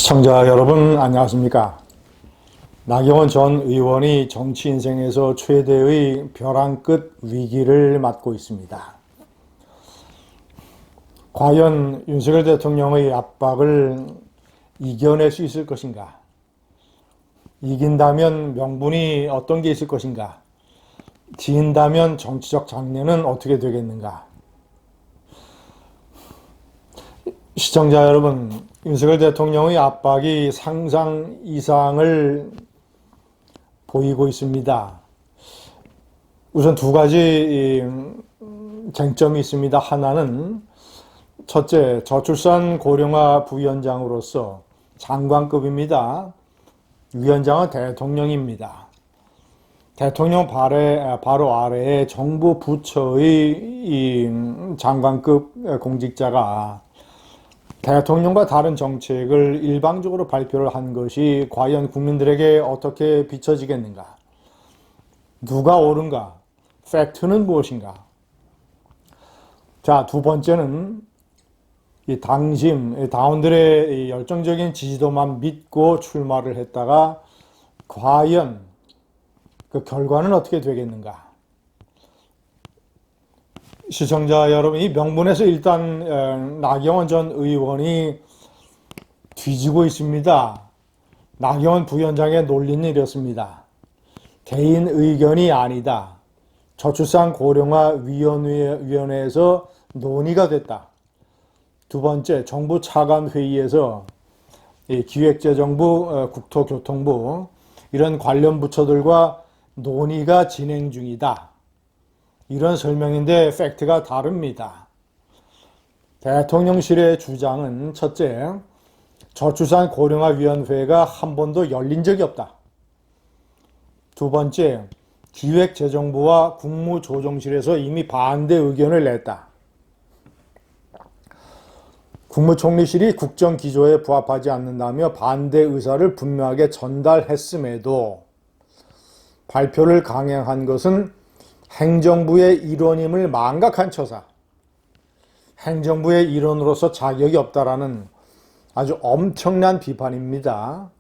시청자 여러분 안녕하십니까? 나경원 전 의원이 정치 인생에서 최대의 벼랑 끝 위기를 맞고 있습니다. 과연 윤석열 대통령의 압박을 이겨낼 수 있을 것인가? 이긴다면 명분이 어떤 게 있을 것인가? 진다면 정치적 장래는 어떻게 되겠는가? 시청자 여러분, 윤석열 대통령의 압박이 상상 이상을 보이고 있습니다. 우선 두 가지 쟁점이 있습니다. 하나는 첫째, 저출산 고령화 부위원장으로서 장관급입니다. 위원장은 대통령입니다. 대통령 바로 아래에 정부 부처의 장관급 공직자가 대통령과 다른 정책을 일방적으로 발표를 한 것이 과연 국민들에게 어떻게 비춰지겠는가? 누가 옳은가? 팩트는 무엇인가? 자, 두 번째는 이 당원들의 열정적인 지지도만 믿고 출마를 했다가 과연 그 결과는 어떻게 되겠는가? 시청자 여러분, 이 명분에서 일단 나경원 전 의원이 뒤지고 있습니다. 나경원 부위원장의 논리는 이렇습니다. 개인 의견이 아니다. 저출산 고령화 위원회에서 논의가 됐다. 두 번째, 정부 차관 회의에서 기획재정부, 국토교통부 이런 관련 부처들과 논의가 진행 중이다. 이런 설명인데 팩트가 다릅니다. 대통령실의 주장은 첫째, 저출산 고령화위원회가 한 번도 열린 적이 없다. 두 번째, 기획재정부와 국무조정실에서 이미 반대 의견을 냈다. 국무총리실이 국정기조에 부합하지 않는다며 반대 의사를 분명하게 전달했음에도 발표를 강행한 것은 행정부의 일원임을 망각한 처사, 행정부의 일원으로서 자격이 없다라는 아주 엄청난 비판입니다.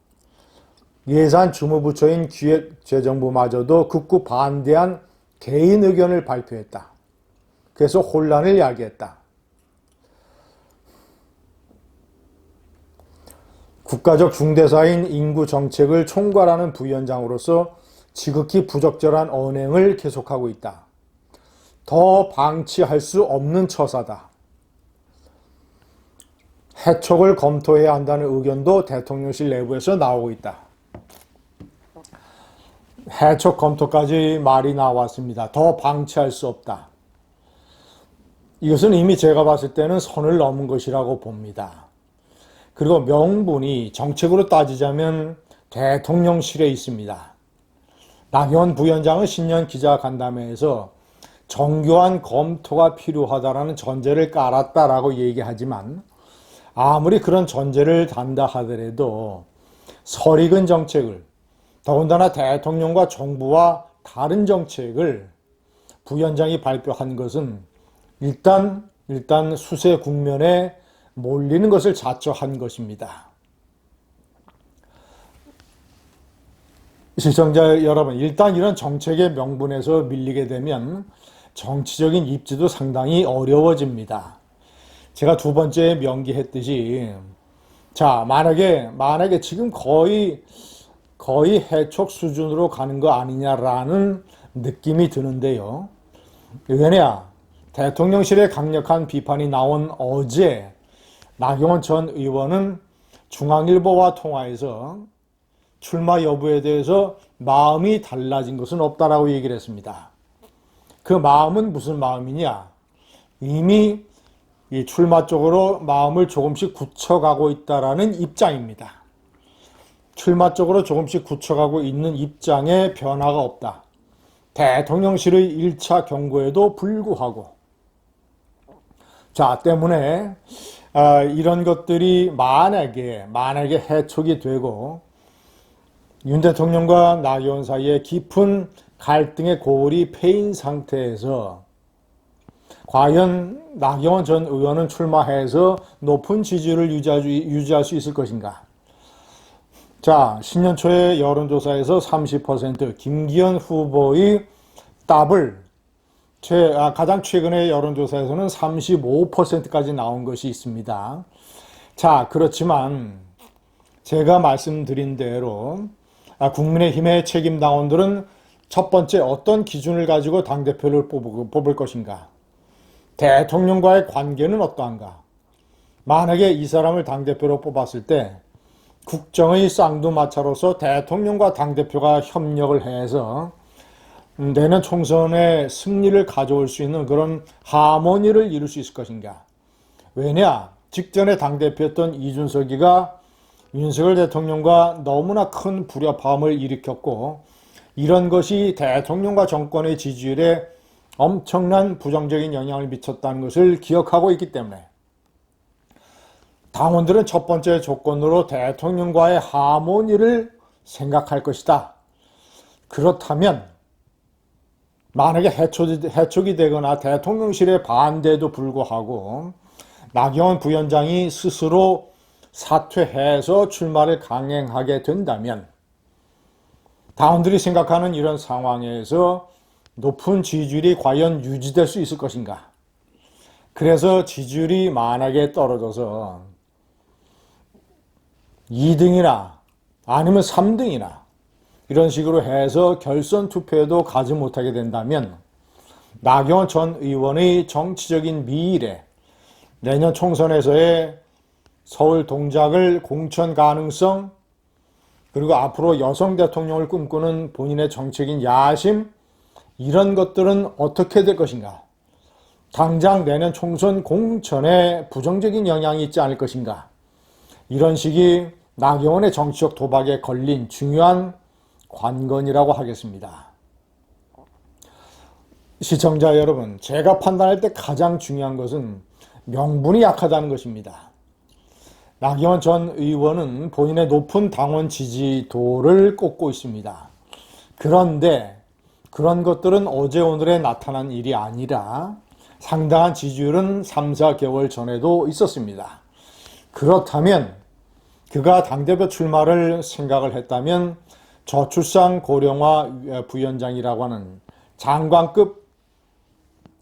예산 주무부처인 기획재정부마저도 극구 반대한 개인 의견을 발표했다. 그래서 혼란을 야기했다. 국가적 중대사인 인구정책을 총괄하는 부위원장으로서 지극히 부적절한 언행을 계속하고 있다. 더 방치할 수 없는 처사다. 해촉을 검토해야 한다는 의견도 대통령실 내부에서 나오고 있다. 해촉 검토까지 말이 나왔습니다. 더 방치할 수 없다. 이것은 이미 제가 봤을 때는 선을 넘은 것이라고 봅니다. 그리고 명분이 정책으로 따지자면 대통령실에 있습니다. 나경원 부위원장은 신년 기자간담회에서 정교한 검토가 필요하다라는 전제를 깔았다라고 얘기하지만 아무리 그런 전제를 단다 하더라도 설익은 정책을, 더군다나 대통령과 정부와 다른 정책을 부위원장이 발표한 것은 일단 수세 국면에 몰리는 것을 자초한 것입니다. 시청자 여러분, 일단 이런 정책의 명분에서 밀리게 되면 정치적인 입지도 상당히 어려워집니다. 제가 두 번째 명기했듯이, 자, 만약에 지금 거의 해촉 수준으로 가는 거 아니냐라는 느낌이 드는데요. 왜냐? 대통령실의 강력한 비판이 나온 어제 나경원 전 의원은 중앙일보와 통화해서 출마 여부에 대해서 마음이 달라진 것은 없다라고 얘기를 했습니다. 그 마음은 무슨 마음이냐? 이미 이 출마 쪽으로 마음을 조금씩 굳혀가고 있다라는 입장입니다. 출마 쪽으로 조금씩 굳혀가고 있는 입장에 변화가 없다. 대통령실의 1차 경고에도 불구하고. 자, 때문에 이런 것들이 만약에 해촉이 되고 윤 대통령과 나경원 사이에 깊은 갈등의 고울이 패인 상태에서 과연 나경원 전 의원은 출마해서 높은 지지율을 유지할 수 있을 것인가? 자, 신년 초에 여론조사에서 30%, 김기현 후보의 더블, 가장 최근의 여론조사에서는 35%까지 나온 것이 있습니다. 자, 그렇지만 제가 말씀드린 대로 국민의힘의 책임당원들은 첫 번째 어떤 기준을 가지고 당대표를 뽑을 것인가? 대통령과의 관계는 어떠한가? 만약에 이 사람을 당대표로 뽑았을 때 국정의 쌍두마차로서 대통령과 당대표가 협력을 해서 내년 총선의 승리를 가져올 수 있는 그런 하모니를 이룰 수 있을 것인가? 왜냐? 직전에 당대표였던 이준석이가 윤석열 대통령과 너무나 큰 불협화음을 일으켰고 이런 것이 대통령과 정권의 지지율에 엄청난 부정적인 영향을 미쳤다는 것을 기억하고 있기 때문에 당원들은 첫 번째 조건으로 대통령과의 하모니를 생각할 것이다. 그렇다면 만약에 해촉이 되거나 대통령실의 반대에도 불구하고 나경원 부위원장이 스스로 사퇴해서 출마를 강행하게 된다면 당원들이 생각하는 이런 상황에서 높은 지지율이 과연 유지될 수 있을 것인가? 그래서 지지율이 만약에 떨어져서 2등이나 아니면 3등이나 이런 식으로 해서 결선 투표에도 가지 못하게 된다면 나경원 전 의원의 정치적인 미래, 내년 총선에서의 서울 동작을 공천 가능성, 그리고 앞으로 여성 대통령을 꿈꾸는 본인의 정치적인 야심, 이런 것들은 어떻게 될 것인가? 당장 내년 총선 공천에 부정적인 영향이 있지 않을 것인가? 이런 식이 나경원의 정치적 도박에 걸린 중요한 관건이라고 하겠습니다. 시청자 여러분, 제가 판단할 때 가장 중요한 것은 명분이 약하다는 것입니다. 나경원 전 의원은 본인의 높은 당원 지지도를 꼽고 있습니다. 그런데 그런 것들은 어제 오늘에 나타난 일이 아니라 상당한 지지율은 3, 4개월 전에도 있었습니다. 그렇다면 그가 당대표 출마를 생각을 했다면 저출산 고령화 부위원장이라고 하는 장관급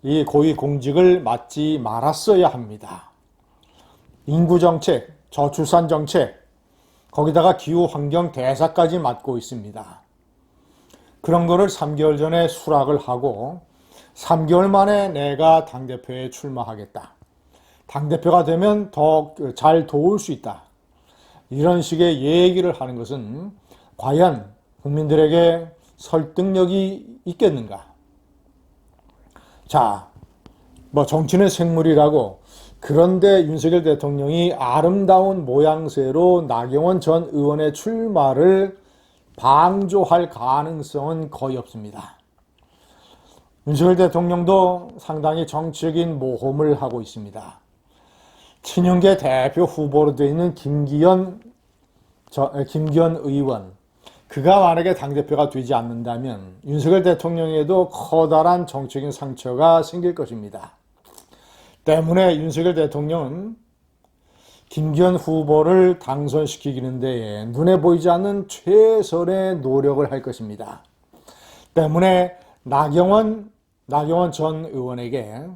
이 고위 공직을 맡지 말았어야 합니다. 인구정책, 저출산정책, 거기다가 기후환경 대사까지 맡고 있습니다. 그런 거를 3개월 전에 수락을 하고 3개월 만에 내가 당대표에 출마하겠다. 당대표가 되면 더 잘 도울 수 있다. 이런 식의 얘기를 하는 것은 과연 국민들에게 설득력이 있겠는가? 자, 정치는 생물이라고, 그런데 윤석열 대통령이 아름다운 모양새로 나경원 전 의원의 출마를 방조할 가능성은 거의 없습니다. 윤석열 대통령도 상당히 정치적인 모험을 하고 있습니다. 친윤계 대표 후보로 되어 있는 김기현 의원, 그가 만약에 당대표가 되지 않는다면 윤석열 대통령에도 커다란 정치적인 상처가 생길 것입니다. 때문에 윤석열 대통령은 김기현 후보를 당선시키기는 데에 눈에 보이지 않는 최선의 노력을 할 것입니다. 때문에 나경원 전 의원에게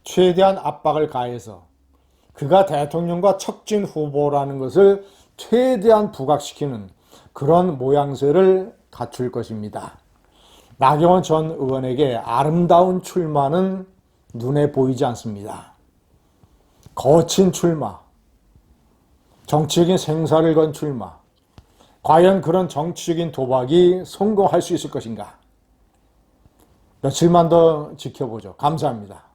최대한 압박을 가해서 그가 대통령과 척진 후보라는 것을 최대한 부각시키는 그런 모양새를 갖출 것입니다. 나경원 전 의원에게 아름다운 출마는 눈에 보이지 않습니다. 거친 출마, 정치적인 생사를 건 출마, 과연 그런 정치적인 도박이 성공할 수 있을 것인가? 며칠만 더 지켜보죠. 감사합니다.